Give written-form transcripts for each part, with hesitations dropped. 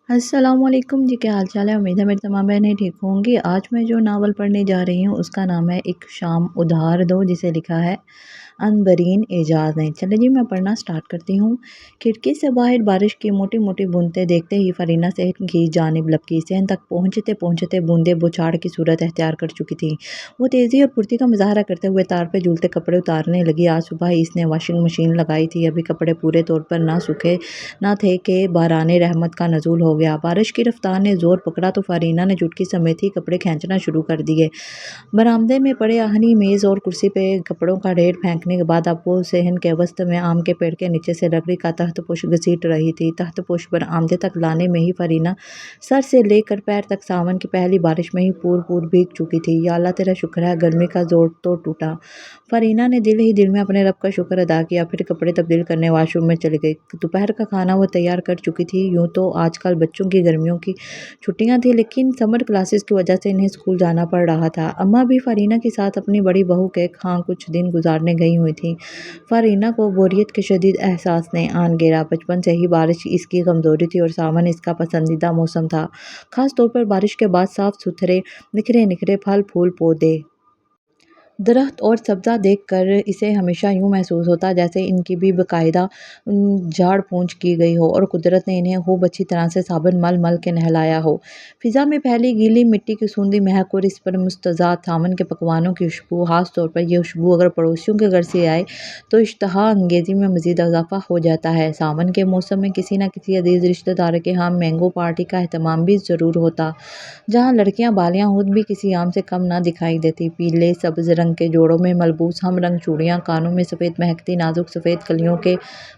अस्सलाम वालेकुम जी, क्या हाल चाल है। उम्मीद है मेरी तमाम बहनें ठीक होंगी। आज मैं जो नावल पढ़ने जा रही हूँ उसका नाम है एक शाम उधार दो, जिसे लिखा है अनबरीन एजाज ने। चले जी मैं पढ़ना स्टार्ट करती हूँ। खिड़की से बाहर बारिश की मोटी मोटी बूंदें देखते ही फरीना सहन की जानिब लपकी। सहन तक पहुँचते पहुँचते बूंदें बुछाड़ की सूरत अख्तियार कर चुकी थी। वो तेज़ी और फुर्ती का मुजाहरा करते हुए तार पे झूलते कपड़े उतारने लगी। आज सुबह ही इसने वॉशिंग मशीन लगाई थी, अभी कपड़े पूरे तौर पर ना सूखे ना थे कि बाराने रहमत का नज़ूल हो गया। बारिश की रफ्तार ने ज़ोर पकड़ा तो फरीना ने चुटकी समेत ही कपड़े खींचना शुरू कर दिए। बरामदे में पड़े आहनी मेज़ और कुर्सी पे कपड़ों का ढेर फेंकने के बाद अब वो सहन के वस्त में आम के पेड़ के नीचे से लकड़ी का तख्तपोश घसीट रही थी। तख्तपोश बरामदे तक लाने में ही फरीना सर से लेकर पैर तक सावन की पहली बारिश में ही पूर पूर भीग चुकी थी। या अल्लाह तेरा शुक्र है, गर्मी का जोर तो टूटा। फरीना ने दिल ही दिल में अपने रब का शुक्र अदा किया। फिर कपड़े तब्दील करने वाशरूम में चली गई। दोपहर का खाना वो तैयार कर चुकी थी। यूँ तो आजकल बच्चों की गर्मियों की छुट्टियां थी, लेकिन समर क्लासेस की वजह से इन्हें स्कूल जाना पड़ रहा था। अम्मा भी फरीना के साथ अपनी बड़ी बहू के यहाँ कुछ दिन गुजारने गई हुई थी। फरीना को बोरियत के शदीद एहसास ने आन घेरा। बचपन से ही बारिश इसकी कमज़ोरी थी और सावन इसका पसंदीदा मौसम था। खास तौर पर बारिश के बाद साफ सुथरे निखरे निखरे फल फूल पौधे, दरख्त और सब्ज़ा देखकर इसे हमेशा यूँ महसूस होता जैसे इनकी भी बाकायदा झाड़ पूंछ की गई हो और कुदरत ने इन्हें खूब अच्छी तरह से साबुन मल मल के नहलाया हो। फ़िज़ा में फैली गीली मिट्टी की सूंधी महक और इस पर मुस्तज़ाद सावन के पकवानों की खुशबू, ख़ास तौर पर यह खुशबू अगर पड़ोसियों के घर से आए तो इश्तहा अंगेज़ी में मज़ीद इजाफ़ा हो जाता है। सावन के मौसम में किसी न किसी अज़ीज़ रिश्तेदार के यहाँ मैंगो पार्टी का एहतमाम भी ज़रूर होता, जहाँ लड़कियाँ बालियाँ खुद भी किसी आम से कम ना दिखाई देती। पीले सब्ज़ रंग के जोड़ों में मलबूस हम रंग चूड़ियाँ, कानों में सफ़ेद महकती नाजुक सफ़ेद कलियों के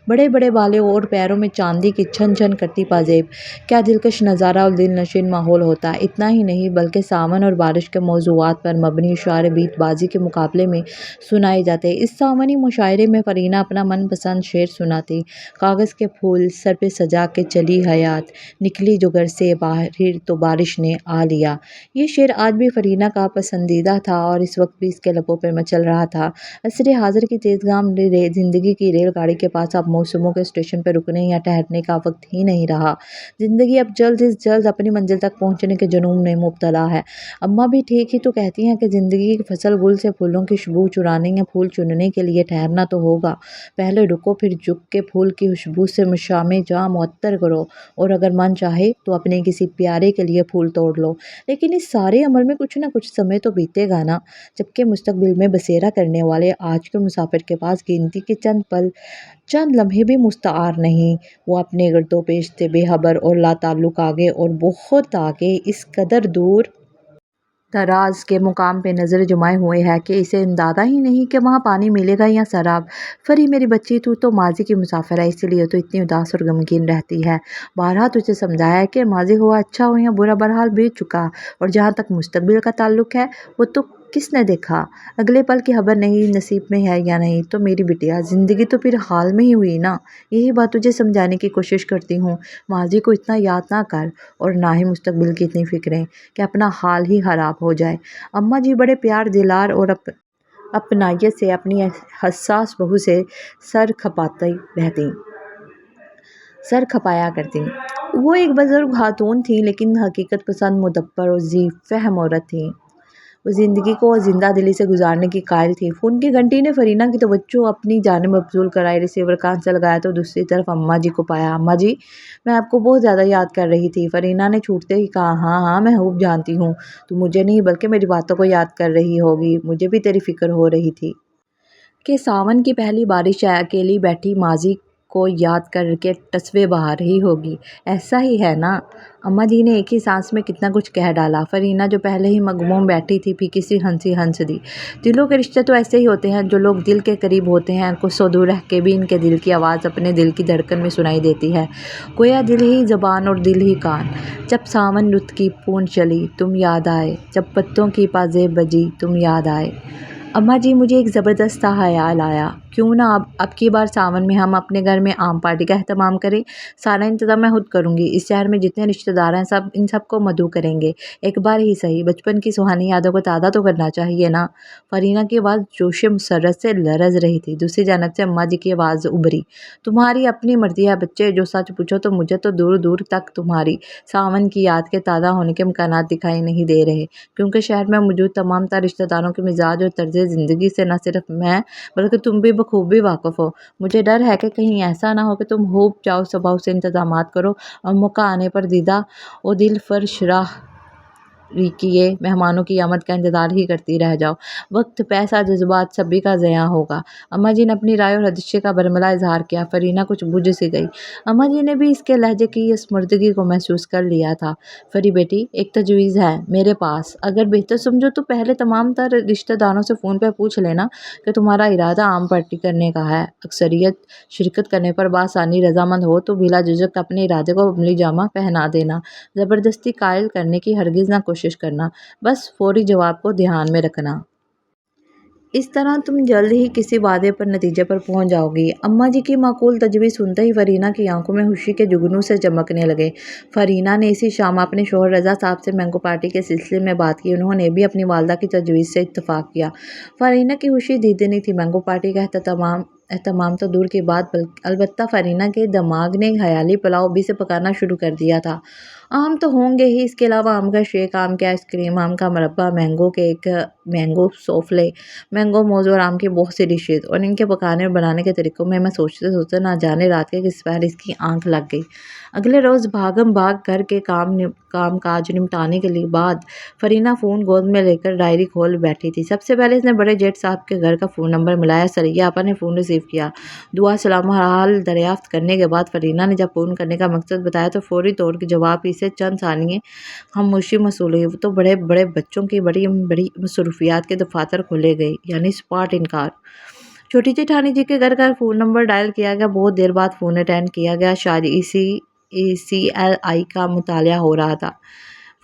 बड़े बड़े बाले और पैरों में चांदी की छन छन करती पाजेब। क्या दिलकश नज़ारा और दिलनशीन माहौल होता। इतना ही नहीं बल्कि सावन और बारिश के मौज़ूआत पर मबनी शायर बीतबाजी के मुकाबले में सुनाए जाते। इस सावनी मुशायरे में फरीना अपना मनपसंद शेर सुनाती। कागज़ के फूल सर पे सजा के चली हयात, निकली जो घर से बाहर तो बारिश ने आ लिया। ये शेर आज भी फरीना का पसंदीदा था और इस वक्त भी इसके लबों पर मचल रहा था। असरे हाजिर की तेज़गाम ज़िंदगी की रेलगाड़ी के पास अब मौसमों के स्टेशन पर रुकने या ठहरने का वक्त ही नहीं रहा। ज़िंदगी अब जल्द से जल्द अपनी मंजिल तक पहुँचने के जुनून में मुब्तला है। अम्मा भी ठीक ही तो कहती हैं कि ज़िंदगी की फसल गुल से फूलों की खुशबू चुराने या फूल चुनने के लिए ठहरना तो होगा। पहले रुको, फिर झुक के फूल की खुशबू से मशामे जहाँ मुअत्तर करो और अगर मन चाहे तो अपने किसी प्यारे के लिए फूल तोड़ लो। लेकिन इस सारे अमल में कुछ ना कुछ समय तो बीतेगा ना, जबकि मुस्तकबिल में बसेरा करने वाले आज के मुसाफिर के पास गिनती के चंद पल, चंद लम्हे भी मुस्तआर नहीं। वो अपने गर्दोपेश से बेखबर और लाताल्लुक आगे और बहुत आगे, इस कदर दूर दराज के मुकाम पे नज़र जुमाए हुए है कि इसे अंदाज़ा ही नहीं कि वहाँ पानी मिलेगा या शराब। फरी मेरी बच्ची, तू तो माजी की मुसाफिर है, इसलिए तो इतनी उदास और गमगीन रहती है। बारहा तुझे समझाया है कि माजी हुआ अच्छा हो या बुरा, बहरहाल बीत चुका। और जहाँ तक मुस्तकबिल का ताल्लुक है, वो तो किसने देखा, अगले पल की खबर नहीं नसीब में है या नहीं। तो मेरी बिटिया, ज़िंदगी तो फिर हाल में ही हुई ना। यही बात तुझे समझाने की कोशिश करती हूँ। माजी को इतना याद ना कर और ना ही मुस्तकबिल की इतनी फ़िक्रें कि अपना हाल ही ख़राब हो जाए। अम्मा जी बड़े प्यार दिलार और अपनायत से अपनी हसास बहू से सर खपाती रहती सर खपाया करती। वो एक बुजुर्ग खातून थी, लेकिन हकीकत पसंद, मुदब्बर और ज़ी फ़हम औरत थी। वो ज़िंदगी को ज़िंदा दिली से गुजारने की कायल थी। फ़ोन की घंटी ने फरीना की तवज्जो अपनी जानिब मबज़ूल कराई। रिसीवर कान से लगाया तो दूसरी तरफ अम्मा जी को पाया। अम्मा जी, मैं आपको बहुत ज़्यादा याद कर रही थी। फरीना ने छूटते ही कहा। हाँ हाँ, मैं खूब जानती हूँ, तू मुझे नहीं बल्कि मेरी बातों को याद कर रही होगी। मुझे भी तेरी फ़िक्र हो रही थी कि सावन की पहली बारिश है, अकेली बैठी माजी को याद करके टसवे बहा रही होगी। ऐसा ही है ना। अम्मा जी ने एक ही सांस में कितना कुछ कह डाला। फरीना जो पहले ही मगमूम बैठी थी, फीकी सी हंसी हंस दी। दिलों के रिश्ते तो ऐसे ही होते हैं, जो लोग दिल के करीब होते हैं कुछ सौ दूर रह के भी इनके दिल की आवाज़ अपने दिल की धड़कन में सुनाई देती है। गोया दिल ही ज़बान और दिल ही कान। जब सावन रुत की पूंछ चली तुम याद आए, जब पत्तों की पाजेब बजी तुम याद आए। اماں جی مجھے ایک زبردست سا خیال آیا، کیوں نہ اب کی بار ساون میں ہم اپنے گھر میں عام پارٹی کا اہتمام کریں۔ سارا انتظام میں خود کروں گی، اس شہر میں جتنے رشتہ دار ہیں ان سب کو مدعو کریں گے، ایک بار ہی صحیح، بچپن کی سہانی یادوں کو تازہ تو کرنا چاہیے نا۔ فرینہ کی آواز جوش مسرت سے لرز رہی تھی۔ دوسری جانب سے اماں جی کی آواز ابھری، تمہاری اپنی مرضی ہے بچے، جو سچ پوچھو تو مجھے تو دور دور تک تمہاری ساون کی یاد کے تازہ ہونے کے امکانات دکھائی نہیں دے رہے، کیونکہ شہر میں موجود تمام تر رشتہ داروں کے مزاج اور طرز زندگی سے نہ صرف میں بلکہ تم بھی بخوبی واقف ہو۔ مجھے ڈر ہے کہ کہیں ایسا نہ ہو کہ تم ہوپ جاؤ صبح سے انتظامات کرو اور موقع آنے پر دیدہ و دل فرش راہ کیے مہمانوں کی آمد کا انتظار ہی کرتی رہ جاؤ۔ وقت، پیسہ، جذبات سبھی کا ضیاع ہوگا۔ اماں جی نے اپنی رائے اور خدشے کا برملا اظہار کیا۔ فرینہ کچھ بجھ سی گئی۔ اماں جی نے بھی اس کے لہجے کی اسمردگی کو محسوس کر لیا تھا۔ فری بیٹی، ایک تجویز ہے میرے پاس، اگر بہتر سمجھو تو پہلے تمام تر رشتہ داروں سے فون پہ پوچھ لینا کہ تمہارا ارادہ عام پارٹی کرنے کا ہے۔ اکثریت شرکت کرنے پر بآسانی رضامند ہو تو بلا جھجک اپنے ارادے کو عملی جامہ پہنا دینا، زبردستی قائل کرنے کی ہرگز نہ کوشش کرنا، بس فوری جواب کو دھیان میں رکھنا۔ اس طرح تم جلد ہی کسی وعدے پر نتیجے پر پہنچ جاؤ گی۔ اماں جی کی معقول تجویز سنتے ہی فرینہ کی آنکھوں میں خوشی کے جگنوں سے چمکنے لگے۔ فرینہ نے اسی شام اپنے شوہر رضا صاحب سے مینگو پارٹی کے سلسلے میں بات کی۔ انہوں نے بھی اپنی والدہ کی تجویز سے اتفاق کیا۔ فرینہ کی خوشی دیدنی تھی۔ مینگو پارٹی کا اہتمام تو دور کی بات، البتہ فرینہ کے دماغ نے خیالی پلاؤ بھی سے پکانا شروع کر دیا تھا۔ آم تو ہوں گے ہی، اس کے علاوہ آم کا شیک، آم کی آئس کریم، آم کا مربہ، مینگو کیک، مینگو سوفلے، مینگو موز اور آم کی بہت سی ڈشز، اور ان کے پکانے اور بنانے کے طریقوں میں سوچتے سوچتے نہ جانے رات کے کس پہر اس کی آنکھ لگ گئی۔ اگلے روز بھاگم بھاگ گھر کے کام کاج نمٹانے کے بعد فرینہ فون گود میں لے کر ڈائری کھول بیٹھی تھی۔ سب سے پہلے اس نے بڑے جیٹ صاحب کے گھر کا فون نمبر ملایا۔ ثریا آپا نے فون ریسیو کیا۔ دعا سلام حال دریافت کرنے کے بعد فرینہ نے جب فون کرنے کا مقصد بتایا تو فوری طور کے جواب ہی سے چند ثانیے خاموشی موصول ہوئی۔ تو بڑے بڑے بچوں کی بڑی بڑی مصروفیات کے دفاتر کھولے گئے، یعنی اسپاٹ انکار۔ چھوٹی جیٹھانی جی کے گھر کا فون نمبر ڈائل کیا گیا۔ بہت دیر بعد فون اٹینڈ کیا گیا۔ شاید ECLI کا مطالعہ ہو رہا تھا۔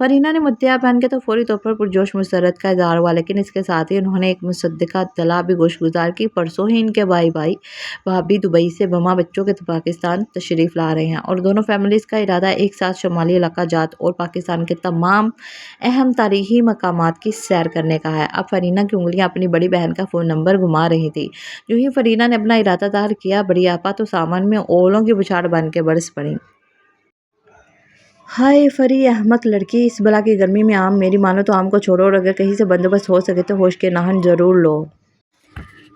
فرینہ نے مدعا پہن کے تو فوری طور پر پرجوش مسرت کا اظہار ہوا، لیکن اس کے ساتھ ہی انہوں نے ایک مصدقہ اطلاع بھی گوش گزار کی۔ پرسوں ہی ان کے بھابی دبئی سے بما بچوں کے پاکستان تشریف لا رہے ہیں اور دونوں فیملیز کا ارادہ ایک ساتھ شمالی علاقہ جات اور پاکستان کے تمام اہم تاریخی مقامات کی سیر کرنے کا ہے۔ اب فرینہ کی انگلیاں اپنی بڑی بہن کا فون نمبر گھما رہی تھی۔ جو ہی فرینہ نے اپنا ارادہ ظاہر کیا، بڑی آپا تو سامان میں اولوں کی بچھاڑ بن کے برس پڑیں۔ ہائے فری احمق لڑکی، اس بلا کی گرمی میں آم، میری مانو تو آم کو چھوڑو اور اگر کہیں سے بندوبست ہو سکے تو ہوش کے نہن ضرور لو۔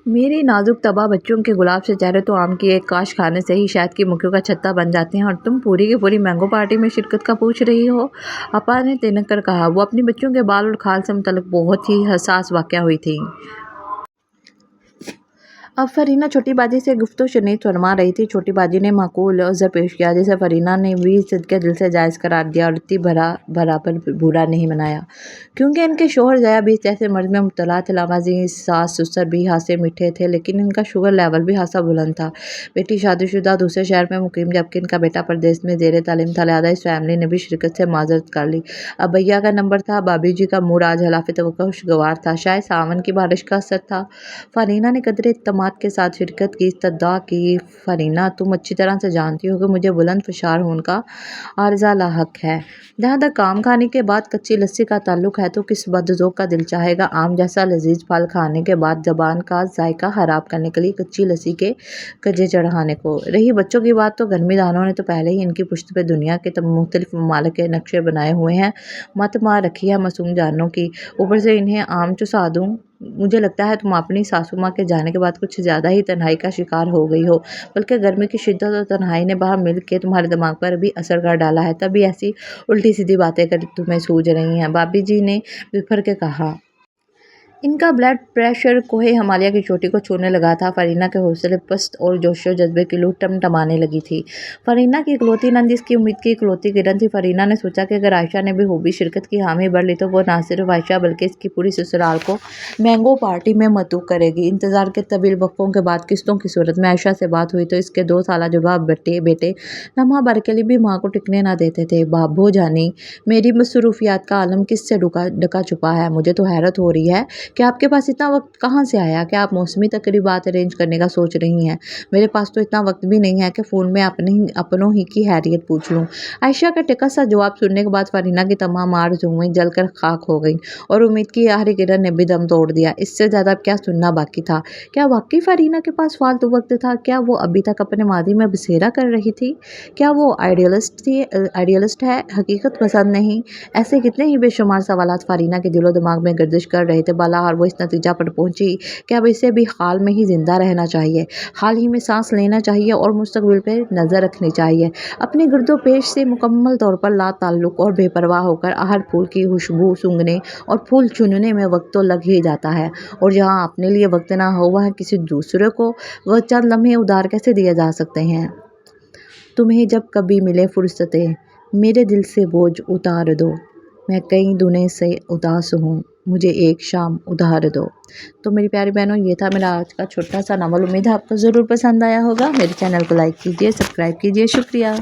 میری نازک طبع بچوں کے گلاب سے چہرے تو آم کی ایک کاش کھانے سے ہی شہد کی مکھیوں کا چھتا بن جاتے ہیں، اور تم پوری کی پوری مینگو پارٹی میں شرکت کا پوچھ رہی ہو؟ آپا نے تنک کر کہا۔ وہ اپنی بچوں کے بال اور کھال سے متعلق بہت ہی حساس واقع ہوئی تھی۔ اب فرینہ چھوٹی باجی سے گفت و شنید فرما رہی تھی۔ چھوٹی باجی نے معقول عذر پیش کیا، جسے فرینہ نے بھی صدقے دل سے جائز قرار دیا اور اتنی برابر برا نہیں منایا، کیونکہ ان کے شوہر ضیا بھی ایسے مرض میں مبتلا تھے۔ لاوازی ساس سسر بھی خاصے میٹھے تھے، لیکن ان کا شوگر لیول بھی خاصا بلند تھا۔ بیٹی شادی شدہ دوسرے شہر میں مقیم، جبکہ ان کا بیٹا پردیس میں زیر تعلیم تھا، لہٰذا اس فیملی نے بھی شرکت سے معذرت کر لی۔ اب بھیا کا نمبر تھا۔ بھابی جی کا موڈ آج خلاف توقع خوشگوار تھا، شاید ساون کی بارش کا اثر تھا۔ فرینہ نے قدرے اعتماد کے ساتھ شرکت کی استدعا کی۔ فرینہ، تم اچھی طرح سے جانتی ہو کہ مجھے بلند فشار خون کا عارضہ لاحق ہے۔ جہاں تک کام کھانے کے بعد کچی لسی کا تعلق ہے تو کس بدذوق کا دل چاہے گا آم جیسا لذیذ پھل کھانے کے بعد زبان کا ذائقہ خراب کرنے کے لیے کچی لسی کے کجے چڑھانے کو؟ رہی بچوں کی بات، تو گرمی دانوں نے تو پہلے ہی ان کی پشت پہ دنیا کے مختلف ممالک کے نقشے بنائے ہوئے ہیں۔ مت مار رکھی ہے معصوم جانوں کی، اوپر سے انہیں آم چسا دوں۔ مجھے لگتا ہے تم اپنی ساسو ماں کے جانے کے بعد کچھ زیادہ ہی تنہائی کا شکار ہو گئی ہو، بلکہ گرمی کی شدت اور تنہائی نے باہم مل کے تمہارے دماغ پر بھی اثر کر ڈالا ہے، تبھی ایسی الٹی سیدھی باتیں تمہیں سوجھ رہی ہیں۔ بھابی جی نے بپھر کے کہا۔ ان کا بلڈ پریشر کوہ ہمالیہ کی چوٹی کو چھونے لگا تھا۔ فرینہ کے حوصلے پست اور جوش و جذبے کی لو ٹمٹمانے لگی تھی۔ فرینہ کی اکلوتی نند اس کی امید کی اکلوتی کرن تھی۔ فرینہ نے سوچا کہ اگر عائشہ نے بھی خوبی شرکت کی حامی بھر لی تو وہ نہ صرف عائشہ بلکہ اس کی پوری سسرال کو مینگو پارٹی میں مدعو کرے گی۔ انتظار کے طویل وقفوں کے بعد قسطوں کی صورت میں عائشہ سے بات ہوئی تو اس کے 2 سالہ جڑواں بیٹے لمحہ بھر کے لیے بھی ماں کو ٹکنے نہ دیتے تھے۔ بابو جانی، میری مصروفیات کا عالم کس سے ڈھکا چھپا ہے؟ مجھے تو حیرت ہو رہی ہے कि आपके पास इतना वक्त कहाँ से आया? क्या आप मौसमी तकरीबात अरेंज करने का सोच रही हैं? मेरे पास तो इतना वक्त भी नहीं है कि फ़ोन में अपनों ही की हैरियत पूछ लूँ। आयशा का टिका सा जवाब सुनने के बाद फरीना की तमाम आरज़ुएं जलकर खाक हो गईं और उम्मीद की आखिरी किरण ने भी दम तोड़ दिया। इससे ज़्यादा अब क्या सुनना बाकी था? क्या वाकई फरीना के पास फालतू वक्त था? क्या वो अभी तक अपने मादी में बसेरा कर रही थी? क्या वो आइडियलिस्ट है, हकीकत पसंद नहीं? ऐसे कितने ही बेशुमार सवालात फरीना के दिलो दिमाग में गर्दिश कर रहे थे। बालाहार वो इस नतीजा पर पहुंची कि अब इसे भी हाल में ही जिंदा रहना चाहिए, हाल ही में सांस लेना चाहिए और मुस्तकबिल पे नज़र रखनी चाहिए। अपने गिरदोपेश से मुकम्मल तौर पर ला ताल्लुक़ और बेपरवाह होकर हर फूल की खुशबू सूंघने और फूल चुनने में वक्त तो लग ही जाता है, और जहाँ अपने लिए वक्त ना हो वह किसी दूसरे को वह चंद लम्हे उधार कैसे दिए जा सकते हैं। तुम्हें जब कभी मिले फुर्सतें मेरे दिल से बोझ उतार दो, मैं कई दुने से उदास हूँ, मुझे एक शाम उधार दो। तो मेरी प्यारी बहनों, ये था मेरा आज का छोटा सा नावल। उम्मीद है आपको ज़रूर पसंद आया होगा। मेरे चैनल को लाइक कीजिए, सब्सक्राइब कीजिए। शुक्रिया।